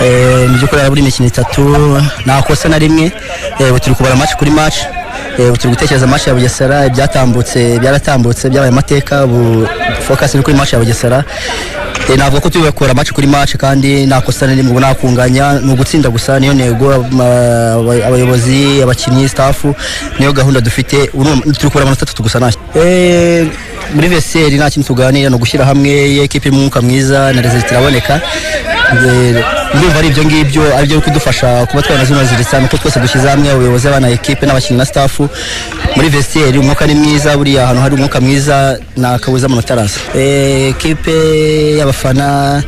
mu by'ukuri buri imikino 3 nakosa na rimwe turi kubara match kuri match turi gutekereza match ya Bugesera byaratambutse byabaye amateka focus ni kuri match ya Bugesera navuga ko tubikora match kuri match kandi nakosa na rimwe nakunganya no gutsinda gusa niyo nego abayobozi abakinnyi staff niyo gahunda dufite turi kubara amanota 3 gusa nashye muri VSL nta kintu tuganira no gushyira hamwe equipe y'umwuka mwiza na result iraboneka ndumva ari ibyo ngibyo ari byo kudufasha kuba twanazimaziritsa nuko twese dushyize hamwe abayobozi abana equipe n'abakinnyi na staff muri VSL umwuka ni mwiza buri ahantu hari umwuka mwiza na kabuza mu tarasa equipe y'abafana.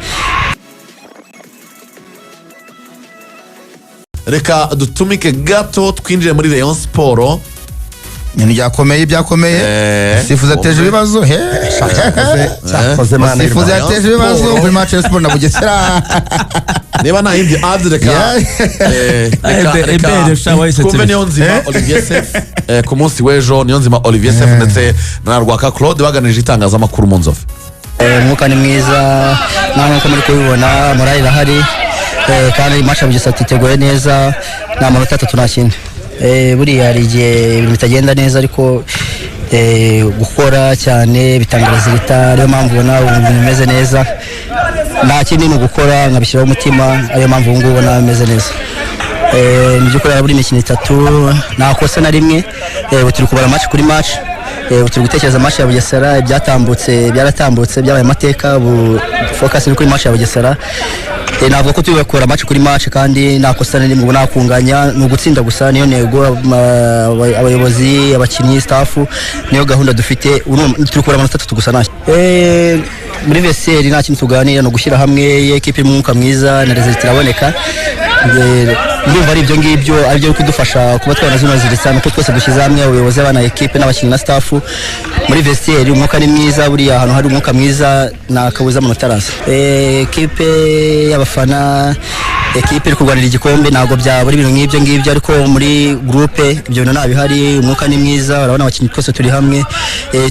Reka dutumike gato twinjire muri Rayon Sport. Ibyakomeye sifuza teje ibibazo sifuza teje ibibazo kuri match ya Sport na Bugesera niba nta yindi ad reka kumbe Niyonzima Olivier Sef ku munsi w'ejo Niyonzima Olivier Sef ndetse na Rwaka Claude baganije itangazamakuru mu Nzove. Umwuka ni mwiza namwe ko muri kubibona morale irahari kandi match ya Bugesera titeguye neza na manota 3 nakindi buriya hari igihe ibintu bitagenda neza ariko gukora cyane bitanga result ariyo mpamvu ubona ibintu bimeze neza nta kindi ni gukora nkabishyiraho umutima ariyo mpamvu ubu ngubu ubona bimeze neza mu by'ukuri buri imikino 3 nakosa na rimwe turi kubara match kuri match turi gutekereza match ya Bugesera byaratambutse byabaye amateka focus ni kuri match ya Bugesera navuga ko tubikora match kuri match kandi nakosa na rimwe nakunganya no gutsinda gusa niyo nego abayobozi abakinnyi staff niyo gahunda dufite turi kubara amanota 3 gusa nashye muri VSL nta kintu tuganira no gushyira hamwe equipe y'umwuka mwiza na result iraboneka ndumva ari ibyo ngibyo ari byo kudufasha kuba twanazimaziritsa nuko twese dushyize hamwe abayobozi abana equipe n'abakinnyi na staff muri VSL umwuka ni mwiza buri ahantu hari umwuka mwiza na kabuza mu tarasa equipe y'abafana equipe iri kurwanira igikombe ntabwo byabura ibintu nk'ibyo ngibyo ariko muri groupe ibyo bintu nabihari umwuka ni mwiza urabona abakinnyi twese turi hamwe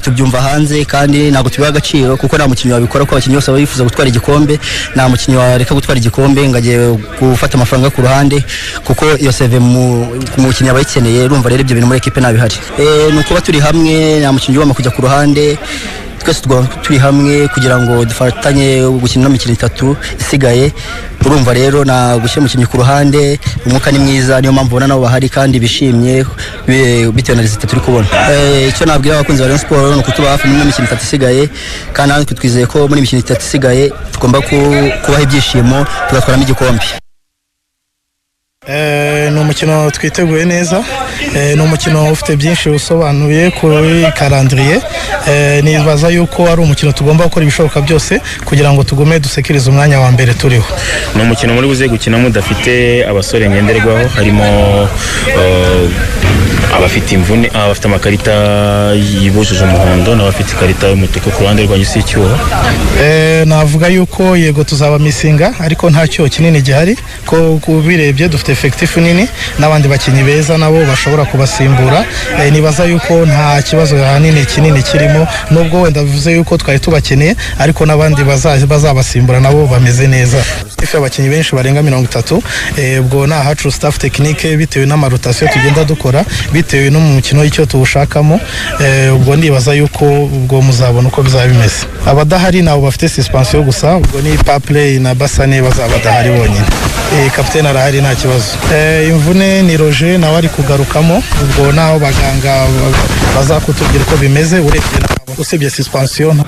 tubyumva hanze kandi ntabwo tubiha agaciro kuko nta mukinnyi wabikora ko abakinnyi bose baba bifuza gutwara igikombe nta mukinnyi wareka gutwara igikombe ngo agiye gufata amafaranga ku ruhande kuko iyo CV mu mukinnyi aba yikeneye urumva rero ibyo bintu muri equipe nabihari ni ukuba turi hamwe nta mukinnyi ugomba kujya ku ruhande twese turi hamwe kugira ngo dufatanye gukina imikino 3 isigaye urumva rero na gushyira umukinnyi ku ruhande umwuka ni mwiza niyo mpamvu ubona nabo bahari kandi bishimye bitewe na result turi kubona icyo nabwira abakunzi ba Rayon Sport ni ukutuba hafi mu mikino 3 isigaye kandi natwe twizeye ko muri imikino 3 isigaye tugomba kubaha ibyishimo tugatwaramo igikombe. Ni umukino twiteguye neza ni umukino ufite byinshi usobanuye kuri calendrier nibaza yuko ari umukino tugomba gukora ibishoboka byose kugira ngo tugume dusekirize umwanya wa mbere turiho. Ni umukino muri buze gukina mudafite abasore ngenderwaho harimo abafite imvune abafite amakarita yibujije umuhondo n'abafite ikarita y'umutuku ku ruhande rwa Cyuho. Navuga yuko yego tuzaba misinga ariko nta cyo kinini gihari ko kubirebye dufite effective nini n'abandi bakinnyi beza nabo bashobora kubasimbura nibaza yuko nta kibazo kinini kirimo nubwo wenda bivuze yuko twari tubakeneye ariko n'abandi bazabasimbura nabo bameze neza. Ife abakinnyi benshi barenga 30 ubwo na hacu staff technique bitewe n'amarotation tugenda dukora bitewe no mu mukino icyo tuwushakamo ubwo ndibaza yuko ubwo muzabona uko bizaba bimeze. Abadahari nabo bafite suspension gusa ubwo ni Paplay na Basane bazaba badahari bonyine. Kapiteni arahari nta kibazo. Imvune ni Roger nawe ari kugarukamo ubwo naho baganga bazakutubwira uko bimeze urebye usibye suspension.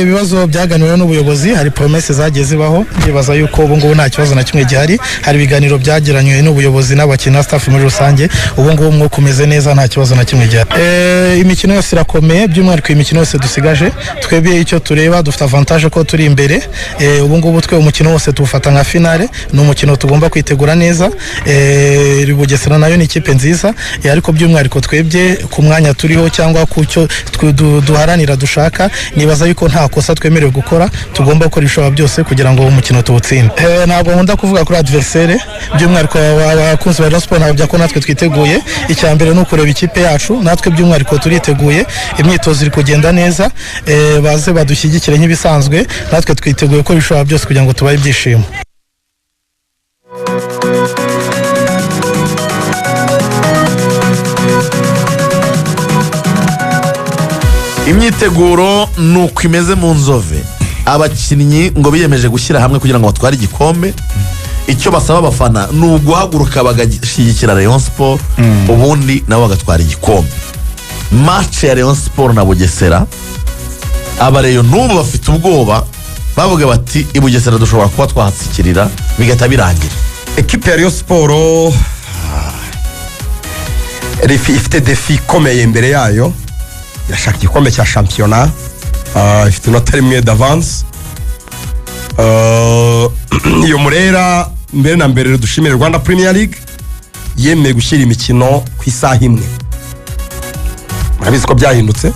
Ibibazo byaganiriwe n'ubuyobozi hari promesse zagiye zibaho ndibaza yuko ubu ngubu nta kibazo na kimwe gihari hari ibiganiro byagiranywe n'ubuyobozi n'abakinnyi na staff muri rusange ubu ngubu umwuka umeze neza nta kibazo na kimwe gihari. Imikino yose irakomeye by'umwihariko imikino yose dusigaje twebwe icyo tureba dufite avantage ko turi imbere ubu ngubu twe umukino wose tuwufata nka finale ni umukino tugomba kwitegura neza. Bugesera nayo ni ikipe nziza ariko by'umwihariko twebwe ku mwanya turiho cyangwa ku cyo duharanira dushaka nibaza yuko nta kosa twemerewe gukora tugomba gukora ibishoboka byose kugira ngo umukino tuwutsinde. Ntabwo nkunda kuvuga kuri adversaire by'umwihariko abakunzi ba Rayon Sport ntabwo ko natwe twiteguye icya mbere ni ukureba ikipe yacu natwe by'umwihariko turiteguye imyitozo iri kugenda neza baze badushyigikire nk'ibisanzwe natwe twiteguye ko ibishoboka byose kugira ngo tubaye ibyishimo. imyiteguro ni uko imeze mu Nzove. Abakinnyi ngo biyemeje gushyira hamwe kugira ngo batware igikombe. Icyo basaba abafana ni uguhaguruka bagashyigikira Rayon Sport, ubundi nabo bagatwara igikombe. Match ya Rayon Sport na Bugesera, abareyo n'ubu bafite ubwoba, bavuga bati i Bugesera dushobora kuba twahatsikirira bigahita birangira. Ekipe ya Rayon Sport ifite defi ikomeye imbere yayo, irashaka igikombe cya shampiyona, ifite inota rimwe d'avance. Iyo Murera mbere na mbere dushimire Rwanda Premier League yemeye gushyira imikino ku isaha imwe. Murabizi ko byahindutse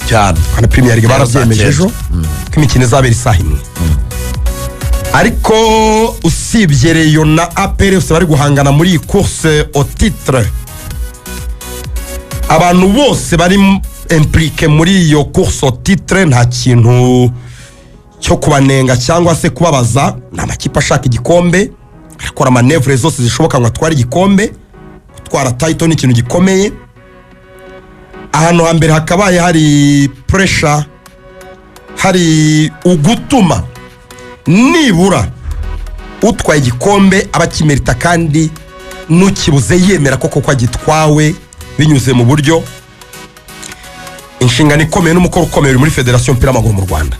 cyane. Rwanda Premier League barabyemeje ejo ko imikino izabera isaha imwe. Ariko usibye Rayon na APR bari guhangana muri iyi course au titre, abantu bose bari impliqué muri iyo course au titre nta kintu cyo kubanenga cyangwa se kubabaza. Ni amakipe ashaka igikombe, arakora manevre zose zishoboka ngo atware igikombe. Gutwara title ni ikintu gikomeye. Ahantu hambere hakabaye hari pressure, hari ugutuma nibura utwaye igikombe abakimerita kandi nukibuze yemera koko agitwawe binyuze mu buryo. Inshingano ikomeye n'umukoro ukomeye muri Federation y'umupira w'amaguru mu Rwanda,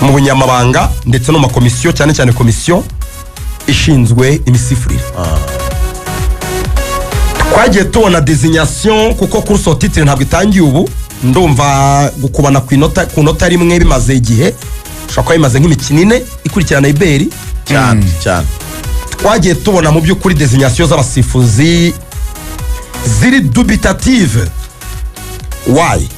mu bunyamabanga ndetse no mu makomisiyo, cyane cyane komisiyo ishinzwe imisifurire. Twagiye tubona designation kuko course au titre ntabwo itangiye ubu, ndumva gukubana ku nota rimwe bimaze igihe, ushobora kuba bimaze nk'imikino ine ikurikirana iberi cyane cyane. Twagiye tubona mu by'ukuri designation z'abasifuzi ziri dubitative. Why?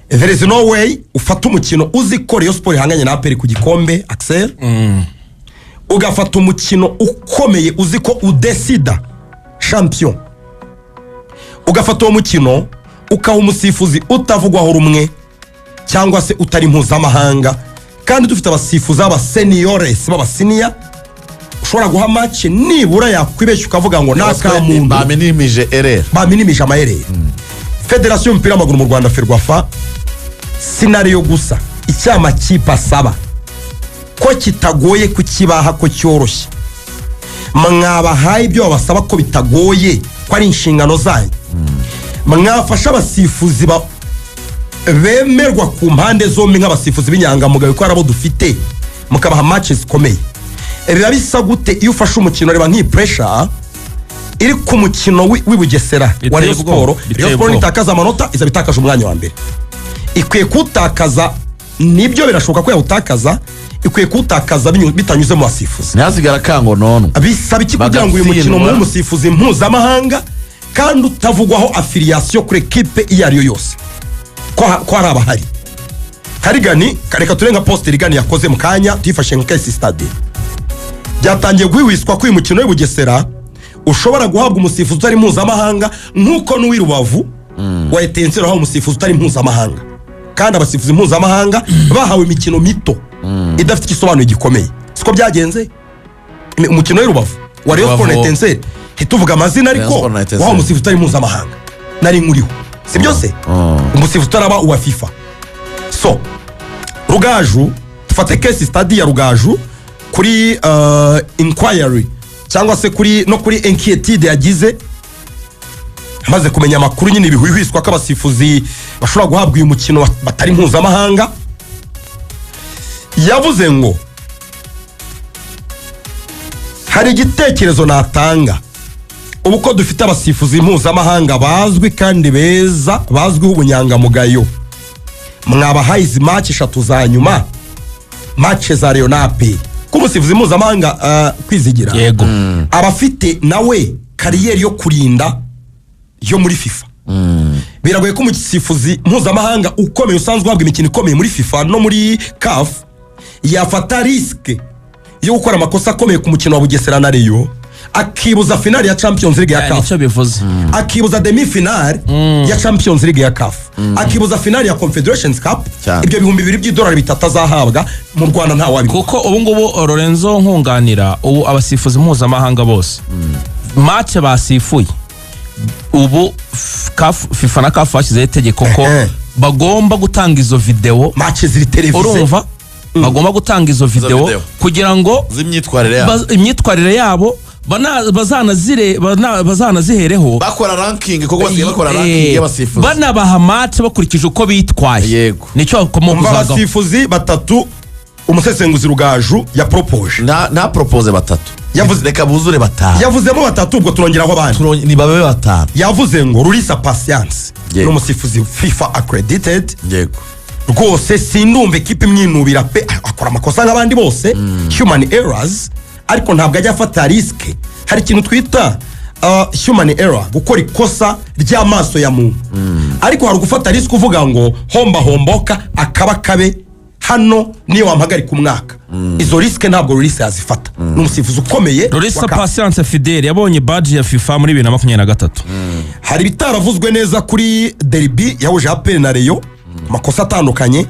There is no way ufata umukino uzi ko Rayon Sport ihanganye na APR ku gikombe Axel, ugafata umukino ukomeye uzi ko udesida champion, ugafata uwo mukino ukaha umusifuzi utavugwaho rumwe cyangwa se utari mpuzamahanga, kandi dufite abasifuzi b'abaseniores b'abasiniya ushobora guha match nibura yakwibeshya ukavuga ngo naka muntu baminimije erreur, baminimije amayerere. Federation y'umupira w'amaguru mu Rwanda Ferwafa scenario gusa icyama kipa asaba ko kitagoye kukibaha ko cyoroshye. Mwabahaye ibyo babasaba ko bitagoye, ko ari inshingano zanyu. Mwafasha abasifuzi bemerwa ku mpande zombi nk'abasifuzi b'inyangamugayo ko arabo dufite, mukabaha matches zikomeye. Biba bisa gute iyo ufashe umukino reba nk'iyi pressure iri ku mukino w'Ibugesera wa Rayon Sport? Rayon Sport itakaza amanota iza bitakaje umwanya wa mbere. Ikwiye kutakaza, nibyo birashoboka ko yawutakaza, ikwiye kutakaza bitanyuze mu basifuzi. Ntihazigara kango nono. Bisaba iki kugira ngo uyu mukino mu musifuzi mpuzamahanga kandi utavugwaho affiliation kuri equipe iyo ari yo yose ko hari abahari. Karigani kareka turenga post Rigani yakoze mu kanya tuyifashe nka case study. Byatangiye guhwiswa ko uyu mukino w'Ibugesera ushobora guhabwa umusifuzi utari mpuzamahanga nkuko n'uwi Rubavu wa Etensero aho umusifuzi utari mpuzamahanga, kandi abasifuzi mpuzamahanga bahawe imikino mito idafite igisobanuro gikomeye. Siko byagenze umukino w'i Rubavu wa Rayon Sport na Etensero, hituvuga amazina ariko wahawe umusifuzi utari mpuzamahanga nari nkuriho, si byose umusifuzi utaraba uwa FIFA. So Rugaju, tufate case study ya Rugaju kuri inquiry cyangwa se kuri no kuri inquiétude yagize maze kumenya amakuru nyine bihwihwiswa ko abasifuzi bashobora guhabwa uyu mukino batari mpuzamahanga. Yavuze ngo hari igitekerezo natanga ubu ko dufite abasifuzi mpuzamahanga bazwi kandi beza, bazwiho ubunyangamugayo. Mwabahaye izi match 3 za nyuma, match za Rayon na APR, ko umusifuzi mpuzamahanga kwizigira yego abafite nawe kariyeri yo kurinda yo muri FIFA. Biragoye ko umusifuzi mpuzamahanga ukomeye usanzwe uhabwa imikino ikomeye muri FIFA no muri CAF yafata risk yo gukora amakosa akomeye ku mukino wa Bugesera na Rayon, akibuza finale ya Champions League ya CAF, nicyo bivuze, akibuza demi finale ya Champions League ya CAF, akibuza finale ya Confederations Cup. Ibyo bihumbi $2 bitatazahabwa mu Rwanda nta wabi, kuko ubu ngubu Lorenzo nkunganira ubu abasifuzi mpuzamahanga bose match basifuye ubu FIFA na CAF bashyizeho itegeko ko bagomba gutanga izo video match ziri televiziyo urumva bagomba gutanga izo video video. kugira ngo z'imyitwarire yabo imyitwarire yabo bazanazihereho bakora ranking kuko basigaye bakora ranking y'abasifuzi banabaha match bakurikije uko bitwaye yego nicyo bakomoka umva uzagaho abasifuzi batatu umusesenguzi Rugaju ya propose nta propose batatu Yavuze- reka buzure batanu yavuzemo batatu ubwo turongeraho abandi ni babe batanu yavuze ngo Rurisa Patience Yego. n'umusifuzi FIFA accredited yego rwose sindumva ekipa imwinubira pe akora amakosa nk'abandi bose human errors ariko ntabwo ajya afata risike hari ikintu twita human error gukora ikosa ry'amaso ya muntu ariko hari gufata risike uvuga ngo homboka akaba kabe hano niyo wampagarika umwaka izo risike ntabwo Rurisa yazifata n'umusifuzi ukomeye Rurisa wa CAF. Patience Fidele yabonye badge ya FIFA muri 2023 hari ibitaravuzwe neza kuri derby yahuje APR na Rayon amakosa atandukanye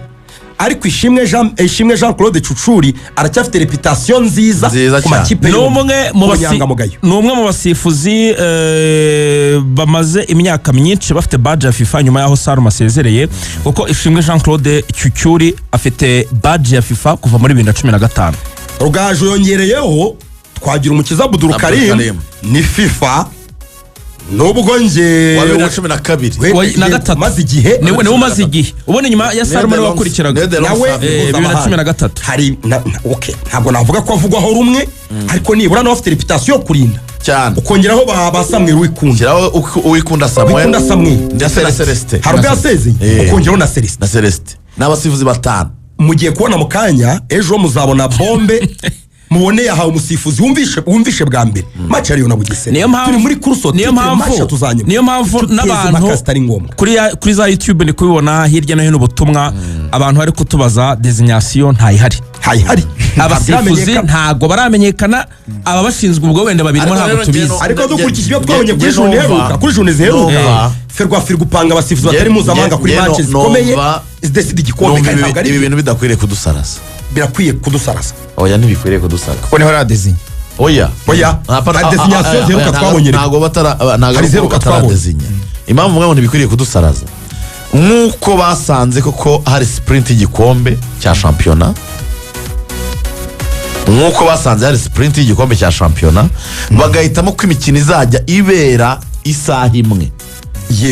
ariko ishimwe Jean Claude Cucuri aracyafite reputation nziza Nziza ku cyane. makipe ni umwe mu basifuzi bamaze imyaka myinshi bafite badge ya FIFA nyuma yaho Salma asezereye kuko ishimwe Jean Claude Cucuri afite badge ya FIFA kuva muri 2015 Rugaju yongereyeho twagira umukiza Abdul Karim Karim. ni FIFA nubwo nge wa 2012 na gatatu maze igihe niwe umaze igihe ubone nyuma ya Salma niwe wakurikiraga nawe 2013 hari okay ntabwo navuga ko avugwaho rumwe ariko nibura nawe afite reputation yo kurinda cyane ukongeraho basamwe wikunda shyiraho uwikunda Samuel ndetse na Celestin hari ubwo yasezeye ukongeraho na Celestin na Celestin n'abasifuzi batanu mugiye kubona mu kanya ejo muzabona bombe mubone yahawe umusifuzi wumvishe bwa mbere match ariyo na Bugesera turi muri kurso niyo mpamvu n'abantu kuri za YouTube ni kubibona hirya no hino ubutumwa abantu bari kutubaza designation ntayihari abasifuzi ntago baramenyekana aba bashinzwe ubwo wenda babirimo ntabwo tubizi ariko dukurikije ibyo twabonye kuri journée heruka kuri journée ziheruka Ferwafa gupanga abasifuzi batari mpuzamahanga kuri match zikomeye izideside igikombe kandi ntabwo ari ibi bintu bidakwiriye kudusarasa birakwiye kudusarasa oya ntibikwiriye kudusarasa kuko niho radezine oya designation ziheruka twabonye ntago bataradezinya impamvu mwe ngo ntibikwiriye kudusaraza nk'uko basanze koko hari sprint y'igikombe cya shampiyona bagahitamo ko imikino izajya ibera isaha imwe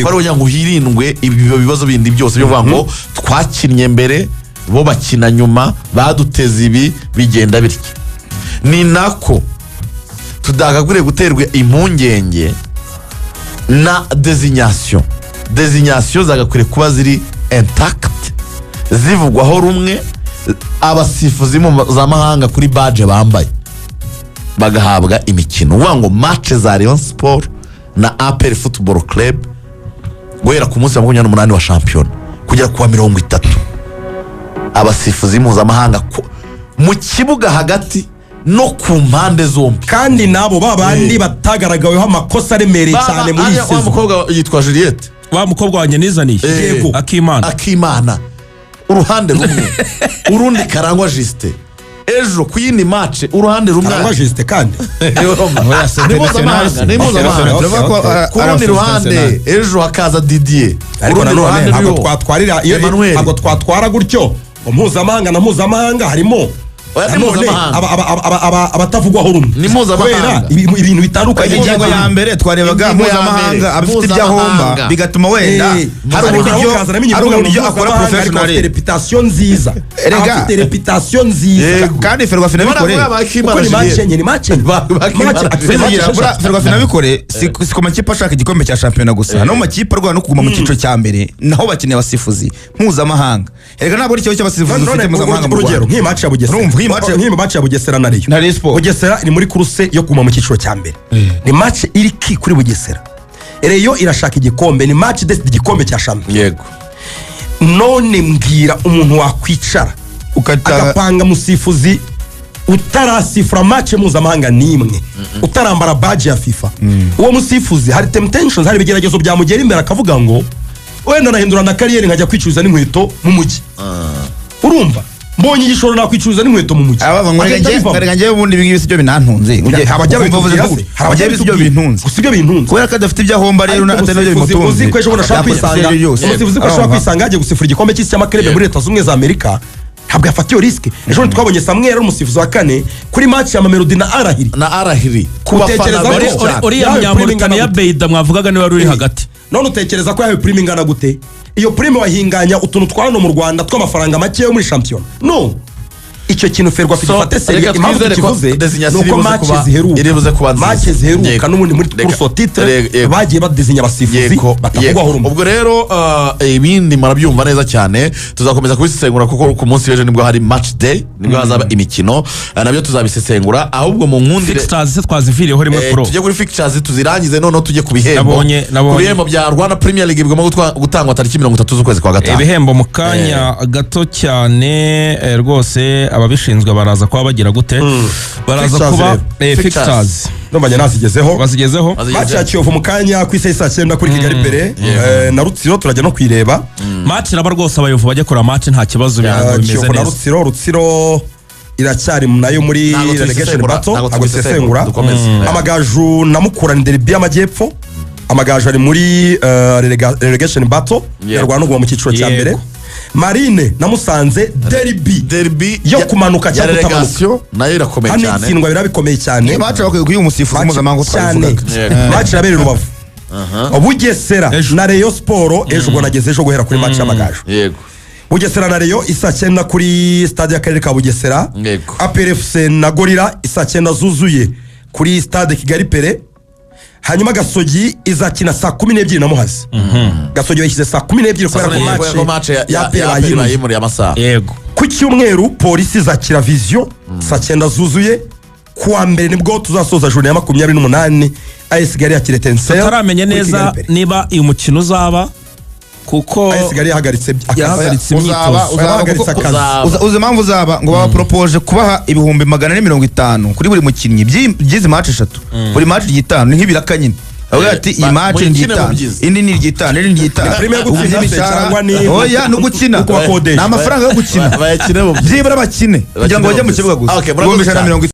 kugira ngo hirindwe ibyo bibazo bindi byose byo kuvuga ngo twakinnye mbere bo bakina nyuma baduteze ibi bigenda bityo ni nako tudakaguriye guterwa impungenge na designation zagakwiriye kuba ziri intact zivugwaho rumwe abasifuzi mpuzamahanga kuri badge bambaye bagahabwa imikino uvuga ngo match za Rayon Sport na APR Football Club guhera ku munsi wa 28 wa shampiyona kugera ku wa 30 abasifuzi mpuzamahanga mu kibuga hagati no ku mpande zombi kandi nabo babandi batagaragaweho amakosa aremereye cyane muri iyi season wa mukobwa yitwa Juliette wa mukobwa wanjye nizaniye yego Akimana uruhande rumwe urundi Karangwa Justin ejo ku yindi match uruhande rumwe Karangwa Justin kandi ni mpuzamahanga ku rundi ruhande ejo hakaza Didier ariko nanone ntabwo twatwara gutyo mpuzamahanga na mpuzamahanga harimo abatavugwaho rumwe ni mpuzamahanga ibintu bitandukanye ingingo ya mbere twarebaga mpuzamahanga abafite ibyo ahomba bigatuma wenda hari uburyo akora professional reputation nziza afite reputation nziza kandi Ferwafa nabikore kuko ni match Ferwafa nabikore si ku makipe ashaka igikombe cya shampiyona gusa no mu makipe arwana no kuguma mu cyiciro cya mbere naho bakeneye abasifuzi mpuzamahanga erega ntabwo ari ikibazo cy'abasifuzi ufite mpuzamahanga mu Rwanda nk'iyi match ya Bugesera nk'iyi match ya Bugesera na Rayon Bugesera iri muri kuruse yo kuguma mu cyiciro cya mbere ni match iri kuri Bugesera Rayon irashaka igikombe ni match deside igikombe cya shampiyona yego none mbwira umuntu wakwicara agapanga musifuzi utarasifura match mpuzamahanga n'imwe utarambara badge ya FIFA uwo musifuzi hari temptations hari ibigeragezo byamugera imbere akavuga ngo wenda nahindura na kariyeri nkajya kwicuruza n'inkweto mu mujyi urumva mbonye igishoro nakwicuruza n'inkweto mu mujyi abava ngo rega njye ubundi ibi ngibi sibyo binantunze abajya sibyo bintunze usibyo bintunze kubera ko adafite ibyo ahomba rero atari nabyo bimutunze uzi ko ejo bundi ashaka kwisanga uzi ko ashaka kwisanga yagiye gusifura igikombe cy'isi cy'amakrebe muri Leta Zunze za Amerika ntabwo yafatiye risque ejo bundi twabonye Samuel umusifuzi wa kane kuri match ya Mamelodi na Arahiri kutekereza uriya Munyamauritania Beida mwavugaga niwe wari uri hagati none utekereza ko yahawe prime ingana gute iyo prime wahinganya utuntu twa hano mu Rwanda tw'amafaranga make yo muri champion no icyo kintu ferwa kugifate seri impamvu kivuze nuko match ziheruka n'ubundi muri course titre bagiye badesinya abasifuzi batavugwaho urumva ubwo rero ibindi marabyumva neza cyane tuzakomeza kubisesengura kuko ku munsi w'ejo nibwo hari match day nibwo hazaba imikino nabyo tuzabisesengura ahubwo mu nkundire fixtures se twaziviriyeho rimwe pro tujye kuri fixtures tuzirangize none tujye ku bihembo ku bihembo bya Rwanda Premier League bigomba gutangwa tariki 30 z'ukwezi kwa gatanu ibihembo mu kanya gato cyane rwose ababishinzwe baraza kuba bagira gute baraza kuba fixtures ndomanya nazigezeho match ya Kiyovu mu kanya ku isa 9 kuri Kigali Pere na Rutsiro turajya no kwireba match raba rwose abayovu bajya kora match nta kibazo bimeze neza Rutsiro iracyari nayo muri relegation battle agusesengura Amagaju na Mukura ni derby y'amajyepfo Amagaju ari muri relegation battle yarwana no mu cyiciro cya mbere Marine na Musanze derby yo kumanuka cyangwa kutamanuka nayo irakomeye cyane hano itsindwa birabikomeye cyane baca bakwiye kuyi umusifuzi mpuzamahanga twavuga match rabere Rubavu Bugesera na Rayon Sport ejo nageze ejo guhera kuri match y'Amagaju yego Bugesera na Rayon isa 9 kuri stade y'akarere ka Bugesera APRFC na Gorira isa 9 zuzuye kuri stade Kigali Pere hanyuma Gasogi izakina saa 12 na Muhazi Gasogi yashyize saa 12 kubera ko match ya PRI muri amasaha yego ku cyumweru polisi izakira Vision saa 9 zuzuye kuwa mbere nibwo tuzasoza journée ya 28 AS Kigali yakire Etincelle tutaramenye neza niba uyu mukino uzaba kuko AS Kigali yahagaritse uza impamvu uzaba ngo baba propose kubaha ibihumbi 450 kuri buri mukinnyi byizi match 3 buri match 5 ni nk'ibiraka nyine avuga ati iyi match ni 5 indi ni 5 indi ni 5 oya no gukina ni amafaranga yo gukina bayakine byibura bakine kugira ngo bajye mu kibuga gusa 150